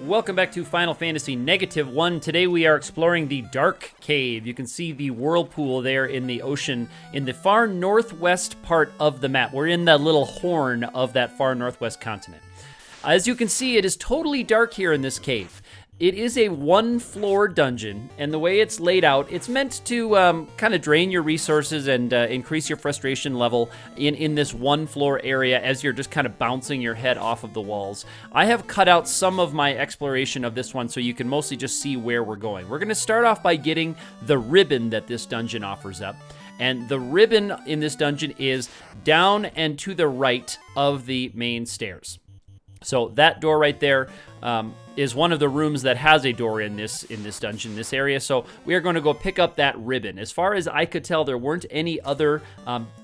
Welcome back to Final Fantasy -1. Today we are exploring the Dark Cave. You can see the whirlpool there in the ocean in the far northwest part of the map. We're in that little horn of that far northwest continent. As you can see, it is totally dark here in this cave. It is a one-floor dungeon, and the way it's laid out, it's meant to kind of drain your resources and increase your frustration level in this one-floor area as you're just kind of bouncing your head off of the walls. I have cut out some of my exploration of this one so you can mostly just see where we're going. We're going to start off by getting the ribbon that this dungeon offers up. And the ribbon in this dungeon is down and to the right of the main stairs. So that door right there is one of the rooms that has a door in this dungeon, this area. So we are going to go pick up that ribbon. As far as I could tell, there weren't any other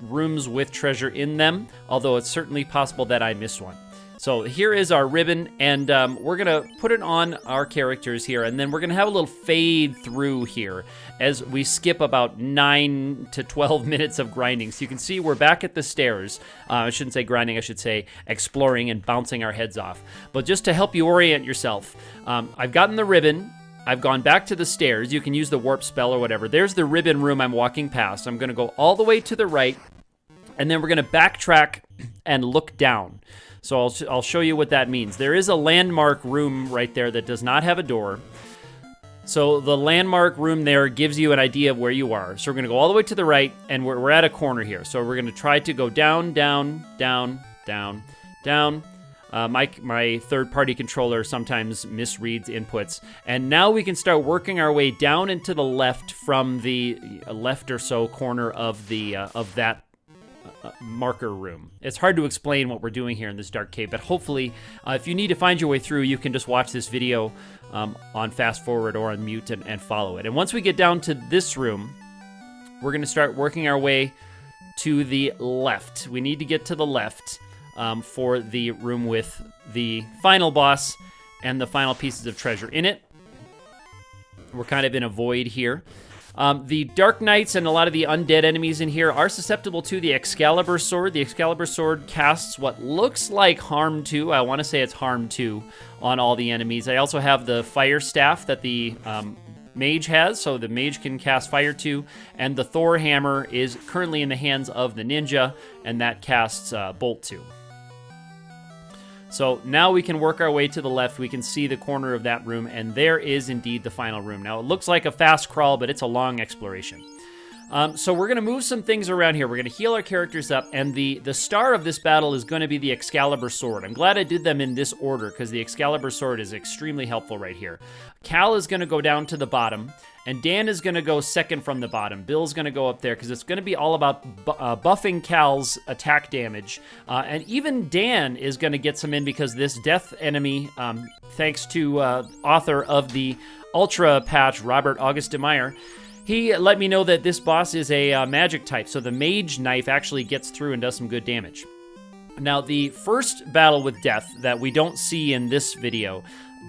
rooms with treasure in them, although it's certainly possible that I missed one. So here is our ribbon, and we're going to put it on our characters here, and then we're going to have a little fade through here as we skip about 9 to 12 minutes of grinding. So you can see we're back at the stairs. I shouldn't say grinding, I should say exploring and bouncing our heads off. But just to help you orient yourself, I've gotten the ribbon. I've gone back to the stairs. You can use the warp spell or whatever. There's the ribbon room I'm walking past. I'm going to go all the way to the right, and then we're going to backtrack and look down. So I'll show you what that means. There is a landmark room right there that does not have a door. So the landmark room there gives you an idea of where you are. So we're going to go all the way to the right, and we're at a corner here. So we're going to try to go down, down, down, down, down. My third-party controller sometimes misreads inputs. And now we can start working our way down and to the left from the left or so corner of that marker room. It's hard to explain what we're doing here in this dark cave, but hopefully if you need to find your way through, you can just watch this video on fast forward or on mute and follow it. And once we get down to this room, we're going to start working our way to the left. We need to get to the left for the room with the final boss and the final pieces of treasure in it. We're kind of in a void here. The Dark Knights and a lot of the undead enemies in here are susceptible to the Excalibur Sword. The Excalibur Sword casts what looks like Harm 2. I want to say it's Harm 2 on all the enemies. I also have the Fire Staff that the Mage has, so the Mage can cast Fire 2. And the Thor Hammer is currently in the hands of the Ninja, and that casts Bolt 2. So now we can work our way to the left. We can see the corner of that room, and there is indeed the final room. Now, it looks like a fast crawl, but it's a long exploration. So we're going to move some things around here. We're going to heal our characters up, and the star of this battle is going to be the Excalibur Sword. I'm glad I did them in this order, because the Excalibur Sword is extremely helpful right here. Cal is going to go down to the bottom, and Dan is going to go second from the bottom. Bill's going to go up there, because it's going to be all about buffing Cal's attack damage. And even Dan is going to get some in, because this death enemy, thanks to author of the Ultra patch, Robert August DeMeyer, he let me know that this boss is a magic type, so the Mage Knife actually gets through and does some good damage. Now, the first battle with Death that we don't see in this video,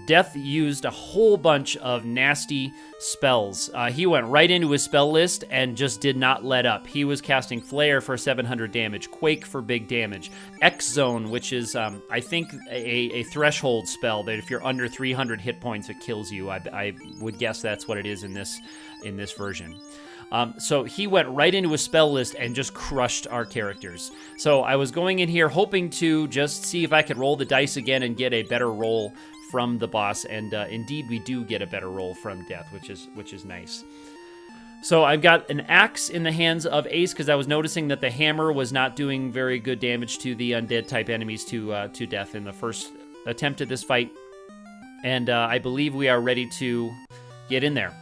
Death used a whole bunch of nasty spells. He went right into his spell list and just did not let up. He was casting Flare for 700 damage, Quake for big damage, X-Zone, which is, I think, a threshold spell that if you're under 300 hit points, it kills you. I would guess that's what it is in this version. So he went right into his spell list and just crushed our characters. So I was going in here hoping to just see if I could roll the dice again and get a better roll from the boss, and indeed we do get a better roll from Death, which is nice. So I've got an axe in the hands of Ace, because I was noticing that the hammer was not doing very good damage to the undead type enemies to Death in the first attempt at this fight, and I believe we are ready to get in there.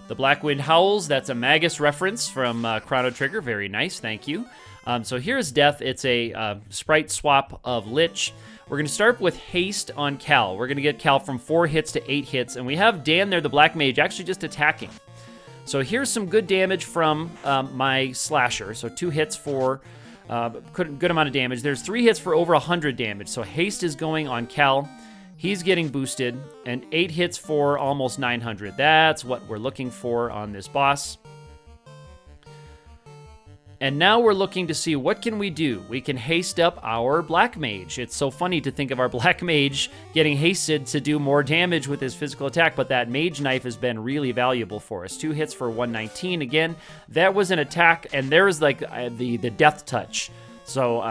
The Black Wind Howls, that's a Magus reference from Chrono Trigger. Very nice, thank you. So here's Death. It's a sprite swap of Lich. We're going to start with Haste on Cal. We're going to get Cal from 4 hits to 8 hits, and we have Dan there, the Black Mage, actually just attacking. So here's some good damage from my Slasher. So 2 hits for good amount of damage. There's 3 hits for over 100 damage. So Haste is going on Cal. He's getting boosted, and 8 hits for almost 900. That's what we're looking for on this boss. And now we're looking to see what can we do. We can haste up our Black Mage. It's so funny to think of our Black Mage getting hasted to do more damage with his physical attack, but that Mage Knife has been really valuable for us. 2 hits for 119. Again, that was an attack, and there's like the Death Touch. So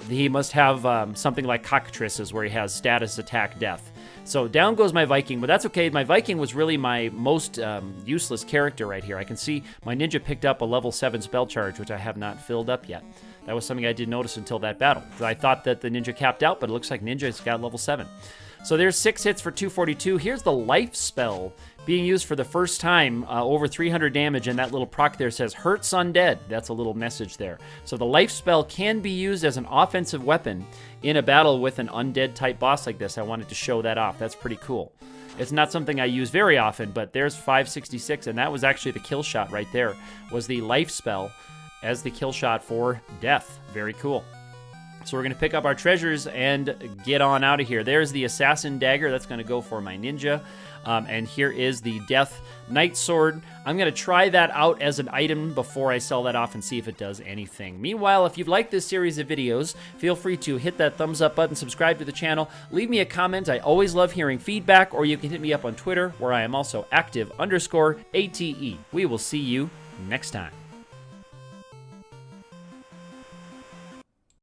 he must have something like Cockatrices where he has status attack death. So down goes my Viking, but that's okay. My Viking was really my most useless character right here. I can see my Ninja picked up a level 7 spell charge, which I have not filled up yet. That was something I didn't notice until that battle. I thought that the Ninja capped out, but it looks like Ninja's got level 7. So there's 6 hits for 242. Here's the Life spell being used for the first time, over 300 damage, and that little proc there says, hurts undead. That's a little message there. So the Life spell can be used as an offensive weapon in a battle with an undead type boss like this. I wanted to show that off. That's pretty cool. It's not something I use very often, but there's 566, and that was actually the kill shot right there, was the Life spell as the kill shot for death. Very cool. So we're going to pick up our treasures and get on out of here. There's the Assassin Dagger. That's going to go for my Ninja. And here is the Death Knight Sword. I'm going to try that out as an item before I sell that off and see if it does anything. Meanwhile, if you've liked this series of videos, feel free to hit that thumbs up button, subscribe to the channel, leave me a comment. I always love hearing feedback, or you can hit me up on Twitter, where I am also active_ATE. We will see you next time.